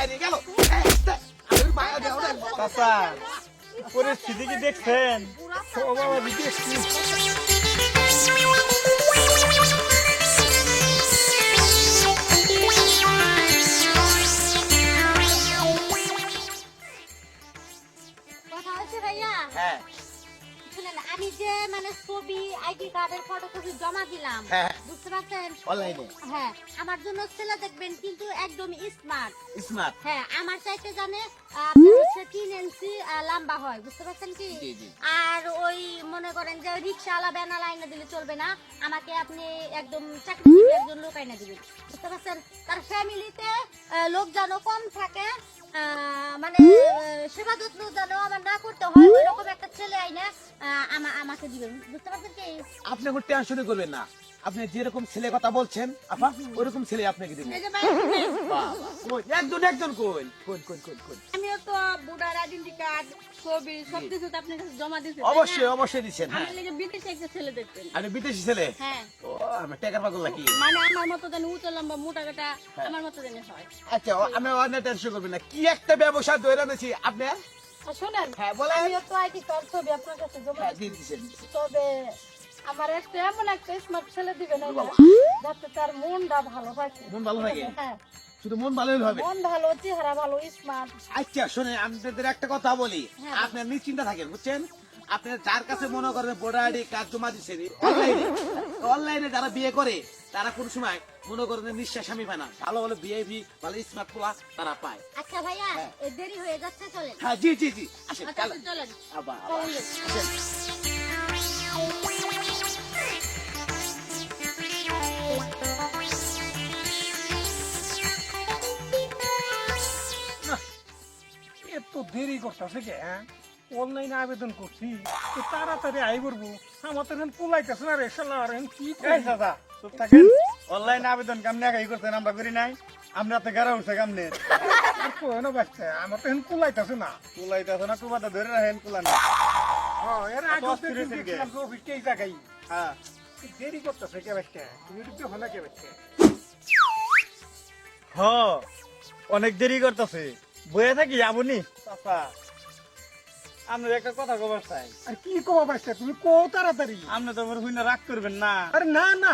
হারিয়ে গেল। মায়া দেও না চাচা পরিস্থিতি কি দেখছেন? ও বাবা দেখছি। কথা হচ্ছে ভাইয়া, হ্যাঁ শুনেন আমি যে মানে ছবি আইডি কার্ডের ফটোকপি জমা দিলাম, হ্যাঁ। বুঝতে পারছেন? অনলাইনে হ্যাঁ, আমার জন্য ছেলে দেখবেন কিন্তু একদম স্মার্ট। স্মার্ট। হ্যাঁ, আমার চাইতে জানে আপনার হচ্ছে 3 ইঞ্চি লম্বা হয়, বুঝতে পারছেন কি? জি, জি। আর ওই মনে করেন যে রিক্সাওয়ালা ব্যানার আইনা দিলে চলবে না, আমাকে আপনি একদম চাকরিজীবী একজন লোক আইনা দিবেন, বুঝতে পারছেন? তার ফ্যামিলিতে লোক যেন কম থাকে, মানে সেবা যত্ন যেন আমার না করতে হয়, ওইরকম একটা ছেলে আইনা আমাকে দিবেন, বুঝতে পারছেন কি? আপনি কোনো টেনশনই করবেন না, আপনি যেরকম ছেলে কথা বলছেন আপা ওরকম ছেলে আপনাকে দিবেন। এই যে ভাই, একজন একজন কোন কোন কোন কোন কোন আমিও তো ভোটার আইডেন্টি কার্ড ছবি সবকিছু তো আপনার কাছে জমা দিয়েছি, অবশ্যই অবশ্যই দিচ্ছেন। হ্যাঁ আমার লেগে বিদেশে একটা ছেলে দেখতেন। আপনি বিদেশি ছেলে? হ্যাঁ, ও আমি টাকার পাগল নাকি? মানে আমার মতো জানি উঁচু লম্বা মোটা কাটা আমার মতো জানি হয়। আচ্ছা আমি অনেক টেনশন করবেন না, কি একটা ব্যবসা দৌড়া দিয়েছি আপনি। আর শোনেন, হ্যাঁ বলেন। আমিও তো আইডি কার্ড ছবি আপনার কাছে জমা হ্যাঁ দিয়েছি। দিয়ে দিচ্ছেন। তবে আমার একটা এমন একটা স্মার্ট ছেলে দিবেন যাতে তার মনটা ভালো থাকে। মন ভালো থাকে? হ্যাঁ, শুধু মন ভালোই হবে? মন ভালো, চেহারা ভালো, স্মার্ট। আচ্ছা শুনে আপনাদের একটা কথা বলি, হ্যাঁ। আপনার নিশ্চিন্তা থাকেন বুঝছেন। আপনি যার কাছে মনে করেন ভোটার আইডি কার্ড জমা দিচ্ছেন অনলাইনে, অনলাইনে যারা বিয়ে করে তারা কোন সময় মনে করেন নিঃশ্বাস আমি পায় না, ভালো ভালো ভিআইপি ভালো স্মার্ট পোলা তারা পায়। আচ্ছা ভাইয়া, এই দেরি হয়ে যাচ্ছে, চলেন। হ্যাঁ জি জি জি আসেন আচ্ছা, চলেন। চলেন। আবার আবার। আসেন। এত দেরি করতেছে কে? অনলাইনে আবেদন করছি, তো তাড়াতাড়ি আই করবো। আমার তো এখন কুলাইতেছে না রে শালা, আর এখন কি এই করি? চাচা চুপ থাকেন। অনলাইন আবেদন কেমনে আগে করছেন? আমরা করি নাই, আমরা তো গাড়া উঠছে কেমনে? আর কই না বাচ্চা, আমার তো এখন কুলাইতেছে না। কুলাইতেছে না, কুবাটা ধরে রাখেন কুলা না। হ্যাঁ, এর আগে কত অস্থির হয়েছে কে? দেখলাম তো অফিসে এই জায়গায়। হ্যাঁ দেরি করতেছে কে বাচ্চা? তুমি একটু দেখো না কে বাচ্চা? হ অনেক দেরি করতেছে, বয়ে থাকি যাবনি। চাচা আপনার একটা কথা কবার চাই। আর কি কবা বাচ্চা, তুমি কো তাড়াতাড়ি। আপনি তো আমার হুইনা রাগ করবেন না। আরে না না,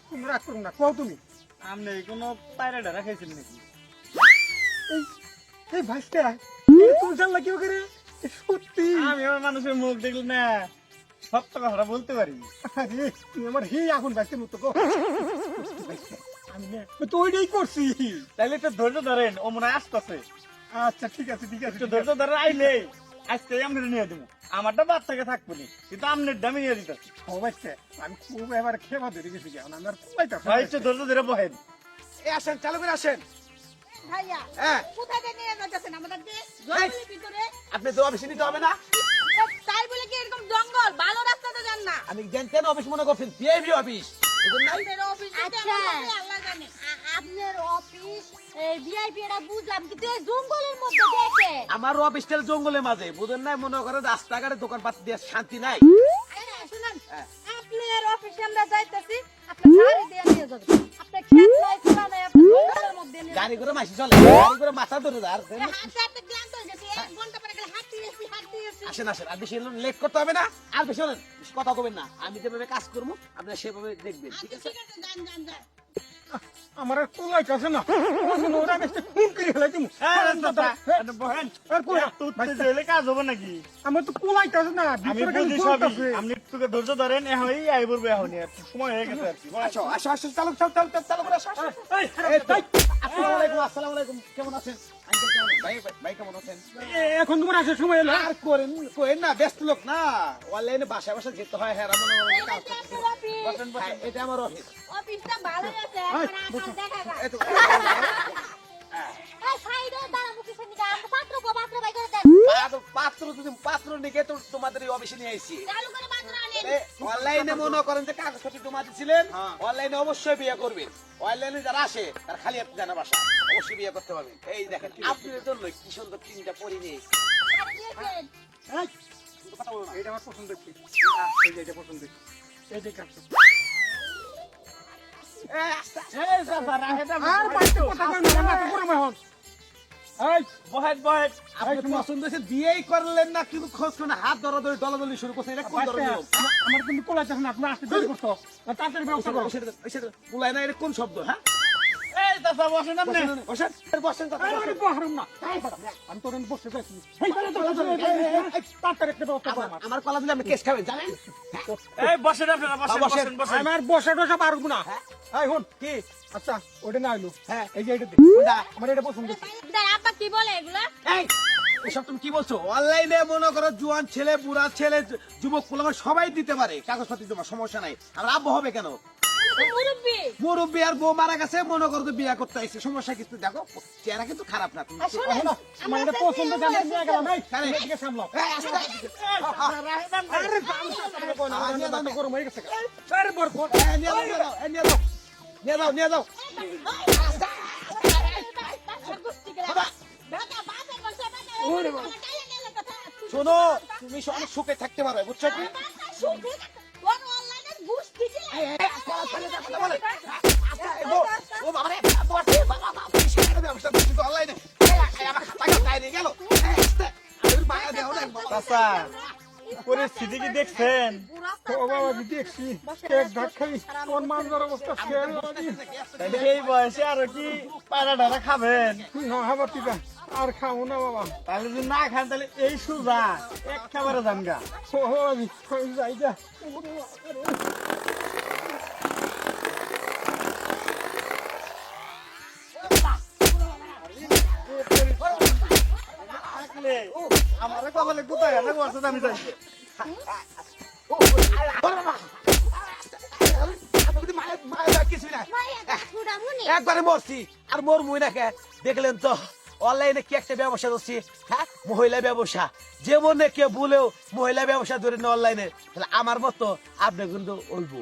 তুমি রাগ করো না, কও তুমি। আপনি কোনো পায়রাটা রাখাইছেন নাকি? এই ভাইস্তা, তুমি জানলা কি করে? সত্যি? আমি আমার মানুষের মুখ দেখলে না সত্য কথাটা বলতে পারি। আরে তুমি আমার হে আগুন বাঁচতে মতো গো। আমি না তো ওইটাই করছি। তাইলে একটু ধৈর্য ধরেন, ও মনে হয় আসতেছে। আচ্ছা ঠিক আছে ঠিক আছে একটু ধৈর্য ধরে আইলে আজকে আমি নিয়ে দেবো। আমারটা বাচ্চাকে থাকবো নি, কিন্তু আপনার দামি নিয়ে দিতেছি। ও বাচ্চা, আমি খুব এবার খেবা ধরে গেছি, কেন আমার কুলাইতেছে ভাই একটু ধৈর্য ধরে বহেন। এই আসেন চালু করে আসেন। ভাইয়া, হ্যাঁ কোথায় নিয়ে যাচ্ছেন আমাদেরকে? জঙ্গলের ভিতরে? আপনি তো অফিসে নিতে হবে না? তাই বলে কি এরকম জঙ্গল? ভালো রাস্তাতে যান না। আমি জানতেন অফিস মনে করছেন ভিআইপি অফিস, বুঝলেন নাই? আপনার অফিস আচ্ছা। আল্লাহ জানে। আপনার অফিস ভিআইপি এটা বুঝলাম, কিন্তু এই জঙ্গলের মধ্যে দেখে আমার অফিসটা জঙ্গলের মাঝে, বুঝেন নাই? মনে করেন রাস্তাঘাটে দোকানপাট দিয়ে শান্তি নাই। শুনুন, হ্যাঁ। আপনার অফিসে আমরা যাইতেছি, আপনার গাড়ি দিয়ে নিয়ে যাবেন। আপনার খেত নাই, খোলা নাই, আপনার জঙ্গলের মধ্যে নিয়ে গাড়ি করে মাসি চলে, গাড়ি করে মাথা ধরে আর যাবেন। হাঁটতে হাঁটতে ক্লান্ত হয়ে গেছি, 1 ঘন্টা পরে গেলে হাঁটতে এসেছি। আসেন আসেন, আর বেশি লেট করতে হবে না, আর বেশি হলেন বেশি কথা কবেন না। আমি যেভাবে কাজ করবো আপনারা সেভাবে দেখবেন, ঠিক আছে? ঠিক আছে, যান। আমার আর কুলাইতেছে না। ওরা একটা খুন করে ফেলাই তুমি। বহেন, আর কই? কাজ হবে নাকি? আমার তো কুলাইতেছে না, আমি ভিতরে খালি বুঝি সবই। জ্বলতেছে। আপনি একটু ধৈর্য ধরেন, এখনই আই বলবো, এখনই আর কি সময় হয়ে গেছে আর কি। আসো আসো আসো, চালু চালু চালু চালু করে আসো আসো। এই, এই তো, আসসালামু আলাইকুম আসসালামু আলাইকুম, কেমন আছেন আঙ্কেল? কেমন ভাই ভাই কেমন আছেন? এখন তোমার আসার সময় এলো? আর করেন না, ব্যস্ত লোক না, অনলাইনে বাসায় বাসায় যেতে হয়। হ্যাঁ মনে করেন কাজ করতেছি। বসেন বসেন, এটা আমার অফিস। অফিসটা ভালোই আছে, এই, এখন আসল দেখা যায়। এই তো, এই সাইডে দাঁড়াবো কিসের নিকে? আমরা পাত্র বাই করে দেন। পাত্র নিকে তো তোমাদের এই অফিসে নিয়ে আইছি। চালু করে বাঁধ আনেন। অনলাইনে মনে করেন যে কাগজপত্র জমা দিচ্ছিলেন, অনলাইনে অবশ্যই বিয়ে করবেন। অনলাইনে যারা আসে তার খালি আপনি জানা বাসা, অবশ্যই বিয়ে করতে পারবেন। এই দেখেন আপনার জন্য কি সুন্দর 3টা পরি নিয়ে এসেছি। এই, কিন্তু কথা বলো না। এইটা আমার পছন্দ হচ্ছে। এই যে এটা পছন্দ হচ্ছে। এই যে কাজ। এই, আস্তে আস্তে। এই চাচা, রাখেন আপনি। আর বাইতে কথা কই না, না তো গরম এখন। এই বহেন বহেন আপনি পছন্দ হয়েছে বিয়েই করলেন না, কিন্তু খোঁজ করে হাত ধরাধরি দলাদলি শুরু করছেন, এটা কোন ধরনের নিয়ম? আমার কিন্তু পোলাইতেছে না, আপনি আসতে দেরি করছো তাড়াতাড়ি ব্যবস্থা করো। সেটা বলাই না, এটা কোন শব্দ? হ্যাঁ এই চাচা বসেন আপনি বসেন বসেন কথা, আমি বসেন। বহারুম না, আমি তোর বসে যাচ্ছি। এই তাড়াতাড়ি একটা ব্যবস্থা করো আমার। আমার কলা দিলে আপনি কেস খাবেন জানেন? এই বসেন আপনারা বসেন বসেন। বসেন বসেন আমার বসে টসে পারবো না। এই হন কি? আচ্ছা ওটা না আইলো, হ্যাঁ। এই যে এটা দে। কোনটা? আমার এটা পছন্দ হয়েছে। দেখ, আপা কি বলে এগুলা? এই এসব তুমি কি বলছো? অনলাইনে মনে করো জুয়ান ছেলে, বুড়া ছেলে, যুবক পোলাপান সবাই দিতে পারে কাগজপাতি জমা, সমস্যা নাই। আমার আব্বু হবে কেন? মুরব্বি মুরব্বী আর বউ মারা গেছে, মনে করো তো বিয়ে করতে আইছে, সমস্যা কিছু? দেখো চেহারা কিন্তু খারাপ না তুমি। আমার এটা পছন্দ জানা নিয়ে গেলাম। এই কারে? এদিকে সামলাও। এই, আসো না। আরে আমি গরম হয়ে গেছে। আরে বড় কোন এই, নিয়ে যাও, নিয়ে যাও, এই, নিয়ে যাও। নিয়ে যাও, নিয়ে যাও। শোনো, তুমি অনেক সুখে থাকতে পারো, বুঝছো কি? ও বাবা রে, বসে, বাবা, বাবা, কিসের ব্যবসা করছিস তুই অনলাইনে? এই, আমার খাতা কেউ গায়ে নিয়ে গেল। এই, আস্তে, আমি মায়া দেও না, বাবা। চাচা পরিস্থিতি কি দেখছেন? ও বাবা দেখছি কেক ঢাক খাই কোন মানুষের অবস্থা শেয়ার তাহলে এই বয়সে আরো কি পায়রা ঢাকা খাবেন? না হবার টিকা আর খাবো না বাবা। তাহলে যদি না খান তাহলে এই সুজা এক খাবারে যান গা। ও আমি যাই যা। থাকলে আমারে কপালে কোথায় গেলে বসে আমি যাই। কিছুই না, একবারে মরছি আর মোর মুই না কে দেখলেন তো অনলাইনে কি একটা ব্যবসা করছি, হ্যাঁ মহিলা ব্যবসা। যে মনে কে বলেও মহিলা ব্যবসা ধরে না অনলাইনে, তাহলে আমার মতো আপনি কিন্তু ওইব।